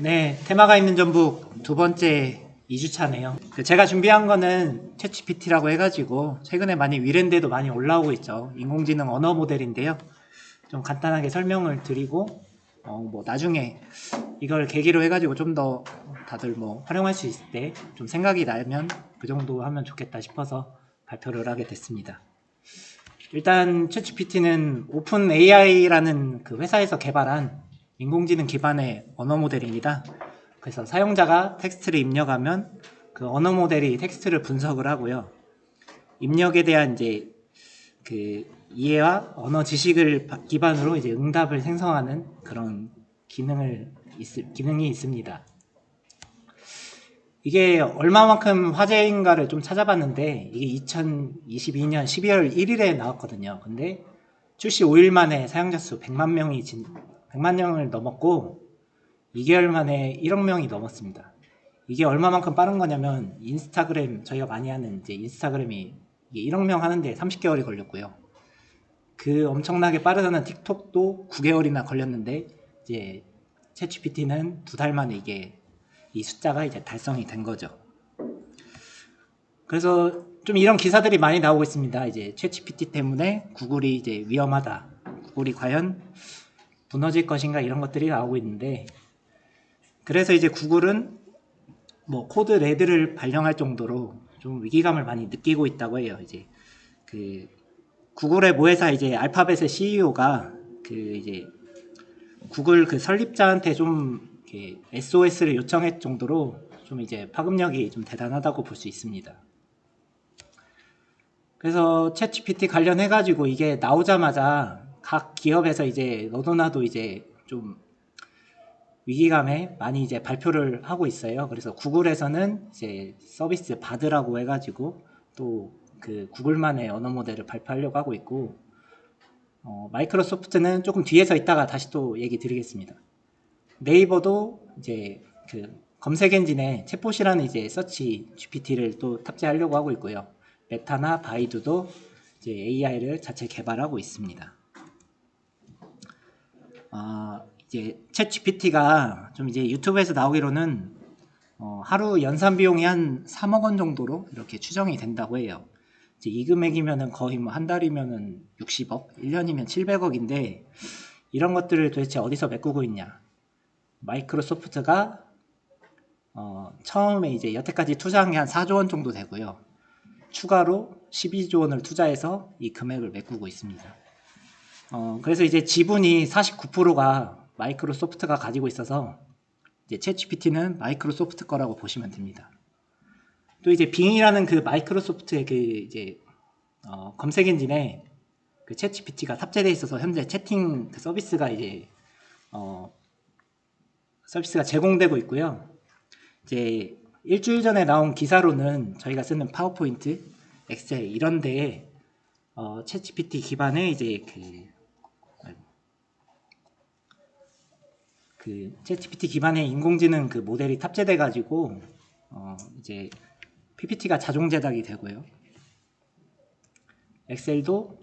네, 테마가 있는 전북 두 번째 2주차네요. 제가 준비한 거는 챗GPT라고 해가지고 최근에 많이 위랜드에도 많이 올라오고 있죠. 인공지능 언어 모델인데요. 좀 간단하게 설명을 드리고 뭐 나중에 이걸 계기로 해가지고 좀 더 다들 뭐 활용할 수 있을 때 좀 생각이 나면 그 정도 하면 좋겠다 싶어서 발표를 하게 됐습니다. 일단 챗GPT는 오픈 AI라는 그 회사에서 개발한 인공지능 기반의 언어 모델입니다. 그래서 사용자가 텍스트를 입력하면 그 언어 모델이 텍스트를 분석을 하고요. 입력에 대한 이제 그 이해와 언어 지식을 기반으로 이제 응답을 생성하는 그런 기능이 있습니다. 이게 얼마만큼 화제인가를 좀 찾아봤는데 이게 2022년 12월 1일에 나왔거든요. 근데 출시 5일 만에 사용자 수 100만 명을 넘었고 2개월 만에 1억 명이 넘었습니다. 이게 얼마만큼 빠른 거냐면 인스타그램, 저희가 많이 하는 이제 인스타그램이 이게 1억 명 하는데 30개월이 걸렸고요. 그 엄청나게 빠르다는 틱톡도 9개월이나 걸렸는데 이제 챗GPT는 2달 만에 이게 이 숫자가 이제 달성이 된 거죠. 그래서 좀 이런 기사들이 많이 나오고 있습니다. 이제 챗GPT 때문에 구글이 이제 위험하다. 구글이 과연 무너질 것인가 이런 것들이 나오고 있는데 그래서 이제 구글은 뭐 코드 레드를 발령할 정도로 좀 위기감을 많이 느끼고 있다고 해요. 이제 그 구글의 모회사 이제 알파벳의 CEO가 그 이제 구글 그 설립자한테 좀 SOS를 요청할 정도로 좀 이제 파급력이 좀 대단하다고 볼 수 있습니다. 그래서 챗GPT 관련해 가지고 이게 나오자마자 각 기업에서 이제 너도 나도 이제 좀 위기감에 많이 이제 발표를 하고 있어요. 그래서 구글에서는 이제 서비스 바드라고 해가지고 또 그 구글만의 언어 모델을 발표하려고 하고 있고 마이크로소프트는 조금 뒤에서 있다가 다시 또 얘기 드리겠습니다. 네이버도 이제 그 검색 엔진에 챗봇이라는 이제 서치 GPT를 또 탑재하려고 하고 있고요. 메타나 바이두도 이제 AI를 자체 개발하고 있습니다. 이제 챗 GPT가 좀 이제 유튜브에서 나오기로는 하루 연산 비용이 한 3억 원 정도로 이렇게 추정이 된다고 해요. 이제 이 금액이면은 거의 뭐 한 달이면은 60억, 1년이면 700억인데 이런 것들을 도대체 어디서 메꾸고 있냐? 마이크로소프트가 처음에 이제 여태까지 투자한 게 한 4조 원 정도 되고요. 추가로 12조 원을 투자해서 이 금액을 메꾸고 있습니다. 그래서 이제 지분이 49%가 마이크로소프트가 가지고 있어서 이제 챗GPT는 마이크로소프트 거라고 보시면 됩니다. 또 이제 빙이라는 그 마이크로소프트의 그 이제 검색 엔진에 그 챗GPT가 탑재되어 있어서 현재 채팅 그 서비스가 이제 서비스가 제공되고 있고요. 이제 일주일 전에 나온 기사로는 저희가 쓰는 파워포인트, 엑셀 이런 데에 챗GPT 기반의 이제 그 챗GPT 기반의 인공지능 그 모델이 탑재돼 가지고 이제 PPT가 자동 제작이 되고요. 엑셀도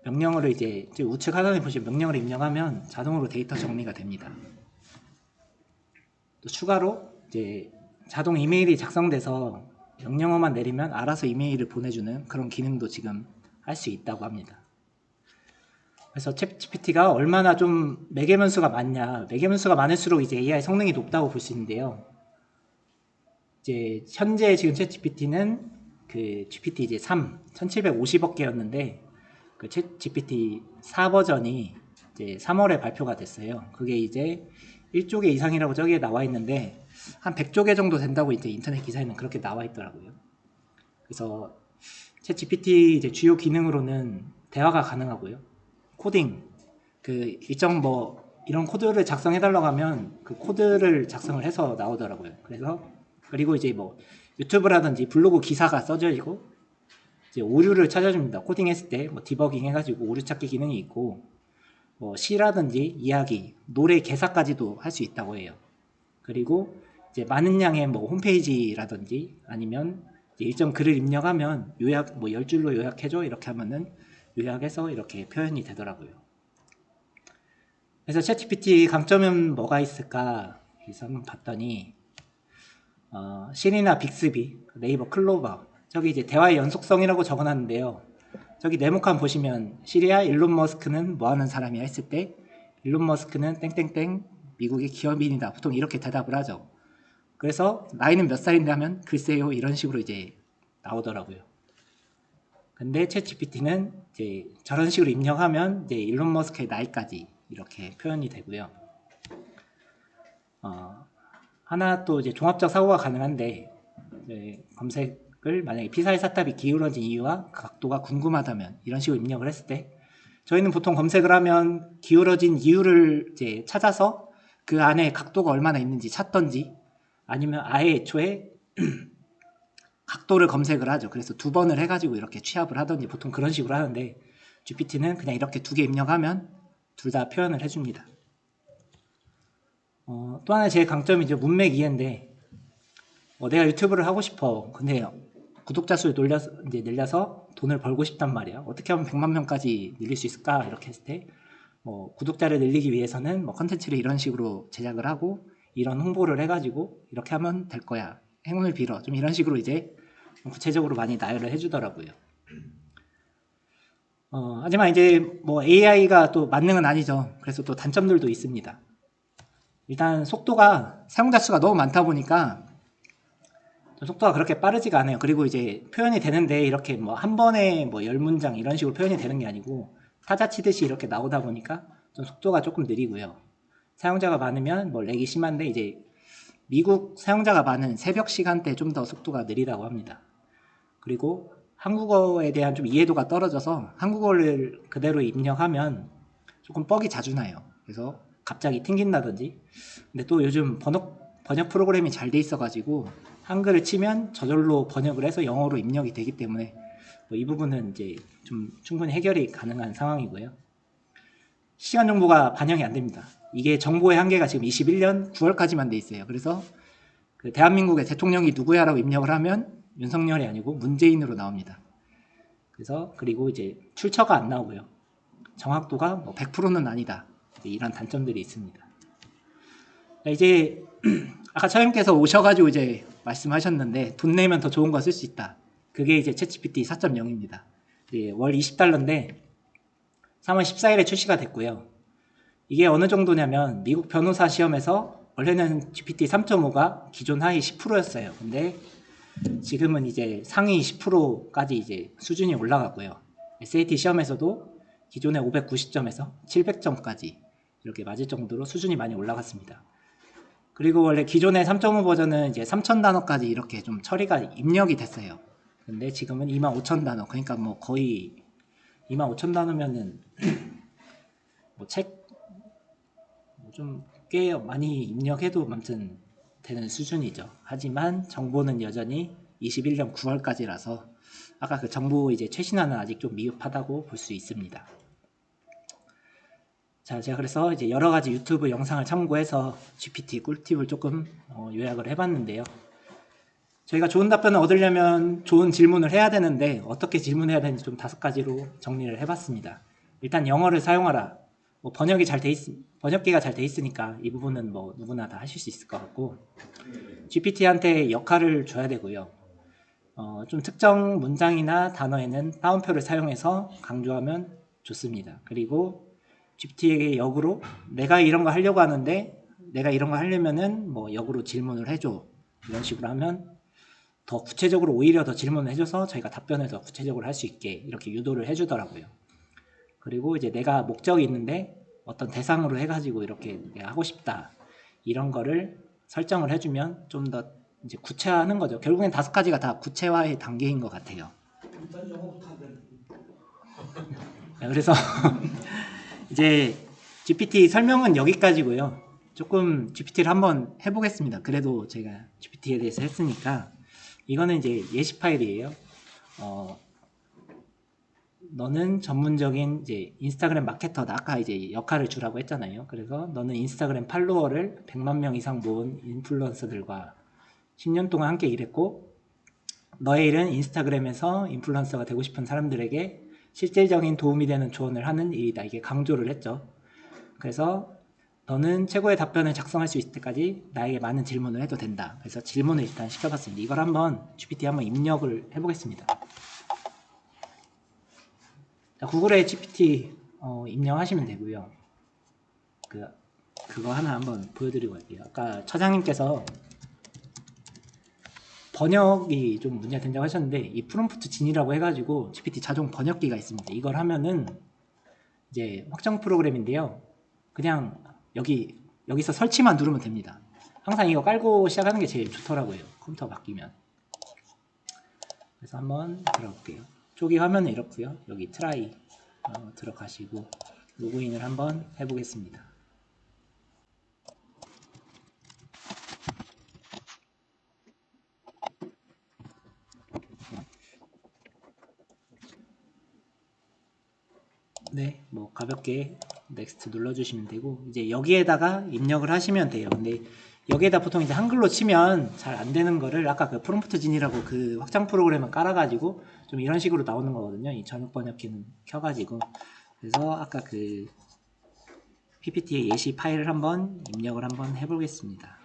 명령어를 이제 우측 하단에 보시면 명령어를 입력하면 자동으로 데이터 정리가 됩니다. 또 추가로 이제 자동 이메일이 작성돼서 명령어만 내리면 알아서 이메일을 보내주는 그런 기능도 지금 할 수 있다고 합니다. 그래서 챗GPT가 얼마나 좀 매개변수가 많냐, 매개변수가 많을수록 이제 AI 성능이 높다고 볼 수 있는데요. 이제 현재 지금 챗GPT는 그 GPT 이제 3 1750억 개였는데 그 챗GPT 4 버전이 이제 3월에 발표가 됐어요. 그게 이제 1조 개 이상이라고 저기에 나와 있는데 한 100조 개 정도 된다고 이제 인터넷 기사에는 그렇게 나와 있더라고요. 그래서 챗GPT 이제 주요 기능으로는 대화가 가능하고요. 코딩 그 일정 뭐 이런 코드를 작성해 달라고 하면 그 코드를 작성을 해서 나오더라고요. 그리고 이제 뭐 유튜브라든지 블로그 기사가 써져 있고 이제 오류를 찾아줍니다. 코딩했을 때 뭐 디버깅 해가지고 오류 찾기 기능이 있고 뭐 시라든지 이야기, 노래 개사까지도 할 수 있다고 해요. 그리고 이제 많은 양의 뭐 홈페이지라든지 아니면 이제 일정 글을 입력하면 요약 뭐 10줄로 요약해줘 이렇게 하면은 요약해서 이렇게 표현이 되더라고요. 그래서 챗GPT 강점은 뭐가 있을까? 그래서 한번 봤더니 시리나 빅스비, 네이버 클로버, 저기 이제 대화의 연속성이라고 적어놨는데요. 저기 네모칸 보시면 시리아 일론 머스크는 뭐하는 사람이야 했을 때 일론 머스크는 땡땡땡 미국의 기업인이다. 보통 이렇게 대답을 하죠. 그래서 나이는 몇 살인데 하면 글쎄요 이런 식으로 이제 나오더라고요. 근데 챗GPT는 이제 저런 식으로 입력하면 이제 일론 머스크의 나이까지 이렇게 표현이 되고요. 하나 또 이제 종합적 사고가 가능한데 이제 검색을 만약에 피사의 사탑이 기울어진 이유와 각도가 궁금하다면 이런 식으로 입력을 했을 때 저희는 보통 검색을 하면 기울어진 이유를 이제 찾아서 그 안에 각도가 얼마나 있는지 찾던지 아니면 아예 애초에 각도를 검색을 하죠. 그래서 2번을 해가지고 이렇게 취합을 하던지 보통 그런 식으로 하는데 GPT는 그냥 이렇게 2개 입력하면 둘 다 표현을 해줍니다. 또 하나 제 강점이 이제 문맥 이해인데 내가 유튜브를 하고 싶어. 근데 구독자 수를 늘려서 돈을 벌고 싶단 말이야. 어떻게 하면 100만 명까지 늘릴 수 있을까? 이렇게 했을 때 구독자를 늘리기 위해서는 컨텐츠를 이런 식으로 제작을 하고 이런 홍보를 해가지고 이렇게 하면 될 거야. 행운을 빌어. 좀 이런 식으로 이제 구체적으로 많이 나열을 해주더라고요. 하지만 이제 AI가 또 만능은 아니죠. 그래서 또 단점들도 있습니다. 일단 속도가 사용자 수가 너무 많다 보니까 속도가 그렇게 빠르지가 않아요. 그리고 이제 표현이 되는데 이렇게 한 번에 10문장 이런 식으로 표현이 되는 게 아니고 타자 치듯이 이렇게 나오다 보니까 좀 속도가 조금 느리고요. 사용자가 많으면 렉이 심한데 이제 미국 사용자가 많은 새벽 시간대에 좀 더 속도가 느리다고 합니다. 그리고 한국어에 대한 좀 이해도가 떨어져서 한국어를 그대로 입력하면 조금 뻑이 자주 나요. 그래서 갑자기 튕긴다든지. 근데 또 요즘 번역 프로그램이 잘 돼 있어가지고 한글을 치면 저절로 번역을 해서 영어로 입력이 되기 때문에 이 부분은 이제 좀 충분히 해결이 가능한 상황이고요. 시간 정보가 반영이 안 됩니다. 이게 정보의 한계가 지금 21년 9월까지만 돼 있어요. 그래서 그 대한민국의 대통령이 누구야라고 입력을 하면 윤석열이 아니고 문재인으로 나옵니다. 그리고 이제 출처가 안 나오고요. 정확도가 100%는 아니다. 이런 단점들이 있습니다. 이제 아까 처님께서 오셔가지고 이제 말씀하셨는데 돈 내면 더 좋은 거 쓸 수 있다. 그게 이제 챗GPT 4.0입니다. 월 $20인데 3월 14일에 출시가 됐고요. 이게 어느 정도냐면 미국 변호사 시험에서 원래는 GPT 3.5가 기존 하위 10%였어요. 근데 지금은 이제 상위 10%까지 이제 수준이 올라갔고요. SAT 시험에서도 기존의 590점에서 700점까지 이렇게 맞을 정도로 수준이 많이 올라갔습니다. 그리고 원래 기존의 3.5 버전은 이제 3,000단어까지 이렇게 좀 처리가 입력이 됐어요. 근데 지금은 25,000단어, 그러니까 거의 25,000단어면은 책 좀 꽤 많이 입력해도 아무튼 되는 수준이죠. 하지만 정보는 여전히 21년 9월까지라서 아까 그 정보 이제 최신화는 아직 좀 미흡하다고 볼 수 있습니다. 자, 제가 그래서 이제 여러 가지 유튜브 영상을 참고해서 GPT 꿀팁을 조금 요약을 해봤는데요. 저희가 좋은 답변을 얻으려면 좋은 질문을 해야 되는데 어떻게 질문해야 되는지 좀 5가지로 정리를 해봤습니다. 일단 영어를 사용하라. 번역기가 잘 돼 있으니까 이 부분은 누구나 다 하실 수 있을 것 같고 GPT한테 역할을 줘야 되고요. 좀 특정 문장이나 단어에는 따옴표를 사용해서 강조하면 좋습니다. 그리고 GPT에게 역으로 내가 이런 거 하려고 하는데 내가 이런 거 하려면은 역으로 질문을 해줘. 이런 식으로 하면 더 구체적으로 오히려 더 질문을 해줘서 저희가 답변을 더 구체적으로 할 수 있게 이렇게 유도를 해주더라고요. 그리고 이제 내가 목적이 있는데 어떤 대상으로 해가지고 이렇게 내가 하고 싶다 이런 거를 설정을 해주면 좀 더 이제 구체화하는 거죠. 결국엔 5가지가 다 구체화의 단계인 것 같아요. 그래서 이제 GPT 설명은 여기까지고요. 조금 GPT를 한번 해보겠습니다. 그래도 제가 GPT에 대해서 했으니까 이거는 이제 예시 파일이에요. 너는 전문적인 이제 인스타그램 마케터다. 아까 이제 역할을 주라고 했잖아요. 그래서 너는 인스타그램 팔로워를 100만 명 이상 모은 인플루언서들과 10년 동안 함께 일했고 너의 일은 인스타그램에서 인플루언서가 되고 싶은 사람들에게 실질적인 도움이 되는 조언을 하는 일이다. 이게 강조를 했죠. 그래서 너는 최고의 답변을 작성할 수 있을 때까지 나에게 많은 질문을 해도 된다. 그래서 질문을 일단 시켜봤습니다. 이걸 한번 GPT 한번 입력을 해보겠습니다. 자, 구글에 GPT 입력하시면 되고요. 그거 하나 한번 보여드리고 갈게요. 아까 처장님께서 번역이 좀 문제가 된다고 하셨는데 이 프롬프트 진이라고 해가지고 GPT 자동 번역기가 있습니다. 이걸 하면은 이제 확정 프로그램인데요. 그냥 여기서 설치만 누르면 됩니다. 항상 이거 깔고 시작하는 게 제일 좋더라고요. 컴퓨터 바뀌면. 그래서 한번 들어볼게요. 초기 화면은 이렇고요. 여기 트라이 들어가시고 로그인을 한번 해보겠습니다. 네, 뭐 가볍게 넥스트 눌러주시면 되고 이제 여기에다가 입력을 하시면 돼요. 근데 여기에다 보통 이제 한글로 치면 잘 안 되는 거를 아까 그 프롬프트 진이라고 그 확장 프로그램을 깔아가지고 좀 이런 식으로 나오는 거거든요. 이 전역 번역기는 켜가지고 그래서 아까 그 PPT의 예시 파일을 한번 입력을 한번 해보겠습니다.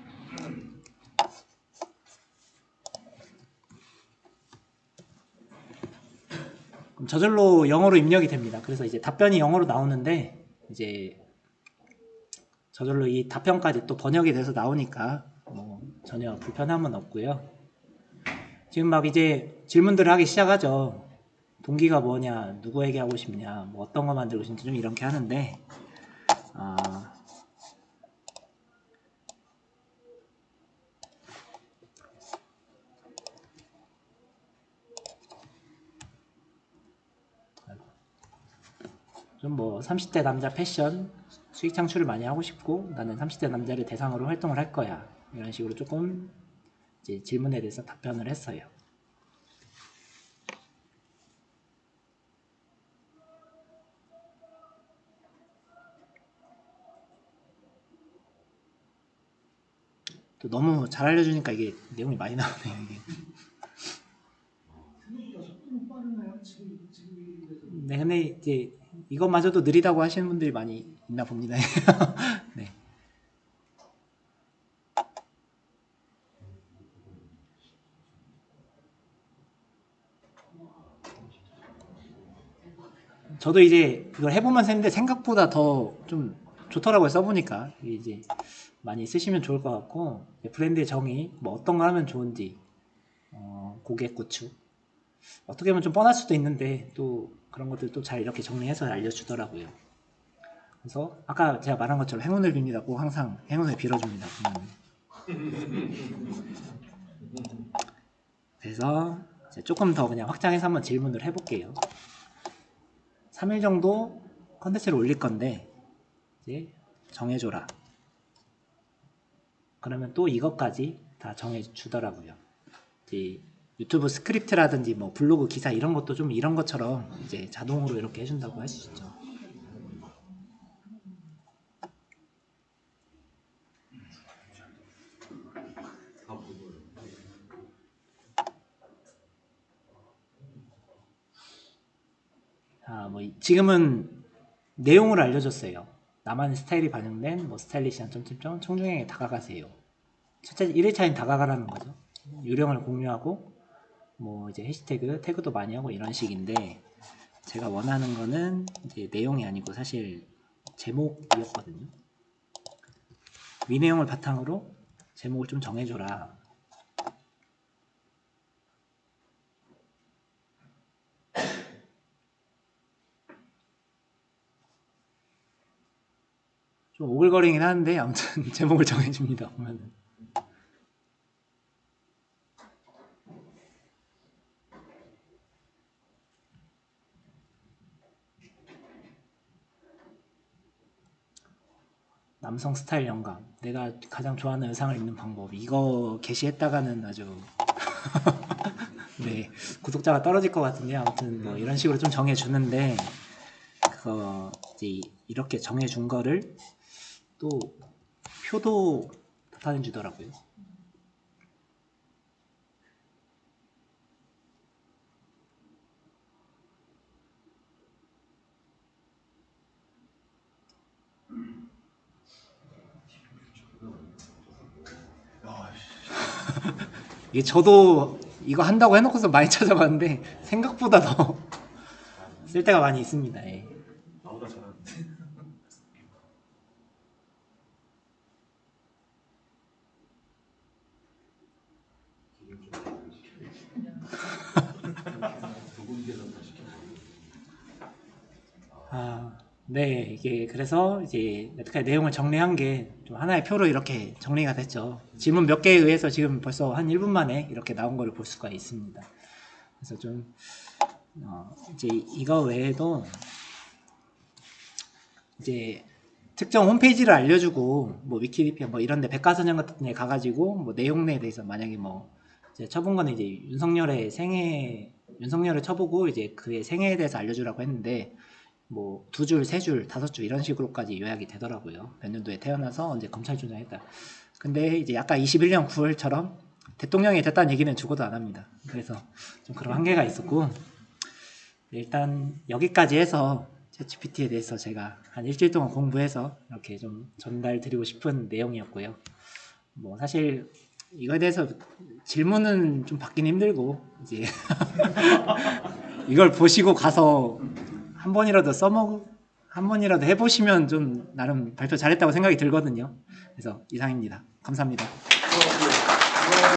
그럼 저절로 영어로 입력이 됩니다. 그래서 이제 답변이 영어로 나오는데 이제 저절로 이 답변까지 또 번역이 돼서 나오니까 뭐 전혀 불편함은 없고요. 지금 막 이제 질문들을 하기 시작하죠. 동기가 뭐냐, 누구에게 하고 싶냐, 뭐 어떤 거 만들고 싶냐 좀 이렇게 하는데 좀 뭐 30대 남자 패션 수익 창출을 많이 하고 싶고 나는 30대 남자를 대상으로 활동을 할 거야 이런 식으로 조금 이제 질문에 대해서 답변을 했어요. 또 너무 잘 알려주니까 이게 내용이 많이 나오네요. 이게. 네, 근데 이제 이것마저도 느리다고 하시는 분들이 많이 있나 봅니다. 네. 저도 이제 이걸 해보면서 했는데 생각보다 더 좀 좋더라고요. 써보니까 이제 많이 쓰시면 좋을 것 같고 브랜드의 정의 뭐 어떤 걸 하면 좋은지 고객 구축 어떻게 보면 좀 뻔할 수도 있는데 또 그런 것들 또 잘 이렇게 정리해서 알려주더라고요. 그래서 아까 제가 말한 것처럼 행운을 빕니다고 항상 행운을 빌어줍니다. 그래서 이제 조금 더 그냥 확장해서 한번 질문을 해볼게요. 3일 정도 컨텐츠를 올릴 건데 이제 정해줘라. 그러면 또 이것까지 다 정해주더라고요. 이제 유튜브 스크립트라든지 뭐 블로그 기사 이런 것도 좀 이런 것처럼 이제 자동으로 이렇게 해준다고 할 수 있죠. 뭐 지금은 내용을 알려줬어요. 나만의 스타일이 반영된 뭐 스타일리시한 점점점 청중에게 다가가세요. 첫째 1회차인 다가가라는 거죠. 요령을 공유하고 뭐 이제 해시태그 태그도 많이 하고 이런 식인데 제가 원하는 거는 이제 내용이 아니고 사실 제목이었거든요. 위 내용을 바탕으로 제목을 좀 정해줘라. 좀 오글거리긴 하는데 아무튼 제목을 정해줍니다. 보면은. 남성 스타일 영감, 내가 가장 좋아하는 의상을 입는 방법 이거 게시했다가는 아주 네 구독자가 떨어질 것 같은데 아무튼 뭐 이런 식으로 좀 정해주는데 그거 이제 이렇게 정해준 거를 또 표도 나타내 주더라고요. 이게 저도 이거 한다고 해놓고서 많이 찾아봤는데 생각보다 더 쓸 때가 많이 있습니다. 예. 나보다 잘하는데. 아, 네, 이게 그래서 이제 네트카의 내용을 정리한 게 좀 하나의 표로 이렇게 정리가 됐죠. 질문 몇 개에 의해서 지금 벌써 한 1분 만에 이렇게 나온 거를 볼 수가 있습니다. 그래서 좀 이제 이거 외에도 이제 특정 홈페이지를 알려주고 뭐 위키피디아 뭐 이런데 백과사전 같은 데 가가지고 뭐 내용에 대해서 만약에 뭐 이제 쳐본 거는 이제 윤석열을 쳐보고 이제 그의 생애에 대해서 알려주라고 했는데 뭐 2줄, 3줄, 5줄 이런 식으로까지 요약이 되더라고요. 몇 년도에 태어나서 언제 검찰총장했다. 근데 이제 약간 21년 9월처럼 대통령이 됐다는 얘기는 죽어도 안 합니다. 그래서 좀 그런 한계가 있었고 일단 여기까지 해서 챗GPT에 대해서 제가 한 일주일 동안 공부해서 이렇게 좀 전달 드리고 싶은 내용이었고요. 뭐 사실 이거에 대해서 질문은 좀 받긴 힘들고 이제 이걸 보시고 가서 한 번이라도 한 번이라도 해보시면 좀 나름 발표 잘했다고 생각이 들거든요. 그래서 이상입니다. 감사합니다.